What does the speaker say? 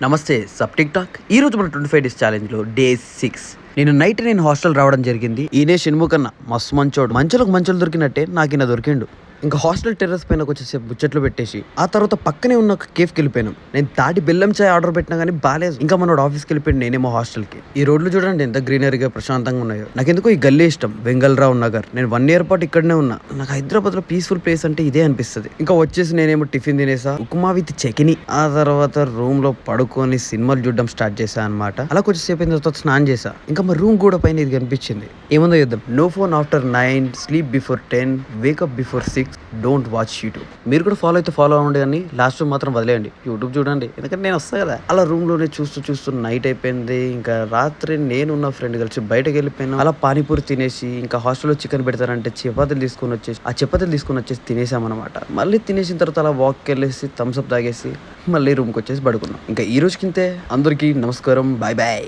నమస్తే sub tick talk. ఈ రోజు మన 25 డేస్ ఛాలెంజ్ లో డే 6. నేను హాస్టల్ రావడం జరిగింది. ఈయనే షణ్ముఖన్న మస్తు మంచోడు. మంచులు దొరికినట్టే నాకు ఈయన దొరికిండు. ఇంకా హాస్టల్ టెర్రస్ పైన వచ్చేసేపు ముచ్చట్లు పెట్టేసి ఆ తర్వాత పక్కనే ఉన్న ఒక కేఫ్కి వెళ్ళిపోయాను. నేను తాటి బెల్లం చాయ్ ఆర్డర్ పెట్టినా కానీ బాలేదు. ఇంకా మనోడు ఆఫీస్కి వెళ్ళిపోయాడు, నేనేమో హాస్టల్కి. ఈ రోడ్లు చూడండి ఎంత గ్రీనరీగా ప్రశాంతంగా ఉన్నాయో. నాకెందుకో ఈ గల్లీ ఇష్టం, వెంగళరావు నగర్. నేను 1 year పాటు ఇక్కడనే ఉన్నా. నాకు హైదరాబాద్ లో పీస్ఫుల్ ప్లేస్ అంటే ఇదే అనిపిస్తుంది. ఇంకా వచ్చేసి నేనేమో టిఫిన్ తినేసా, ఉప్మా విత్ చకిని. ఆ తర్వాత రూమ్ లో పడుకొని సినిమాలు చూడడం స్టార్ట్ చేశా అనమాట. అలా కొంచెంసేపు అయిన తర్వాత స్నానం చేశా. ఇంకా మా రూమ్ కూడా పైన ఇది కనిపించింది. ఏముందో చూద్దాం. No phone after 9, sleep before 10, wake up before 6, don't watch YouTube. మీరు కూడా ఫాలో అయితే ఫాలో అవ్వండి, కానీ లాస్ట్ మాత్రం వదిలేయండి. యూట్యూబ్ చూడండి, ఎందుకంటే నేను వస్తా కదా. అలా రూమ్ లోనే చూస్తూ నైట్ అయిపోయింది. ఇంకా రాత్రి నేను ఉన్న ఫ్రెండ్ కలిసి బయటకు వెళ్ళిపోయాను. అలా పానీపూరి తినేసి ఇంకా హాస్టల్లో చికెన్ పెడతారంటే చపాతీలు తీసుకొని వచ్చేసి తినేసామన్నమాట. మళ్ళీ తినేసిన తర్వాత అలా వాక్కి వెళ్ళేసి థమ్స్అప్ తాగేసి మళ్ళీ రూమ్కి వచ్చేసి పడుకున్నాం. ఇంకా ఈ రోజుకింతే. అందరికీ నమస్కారం, బాయ్ బాయ్.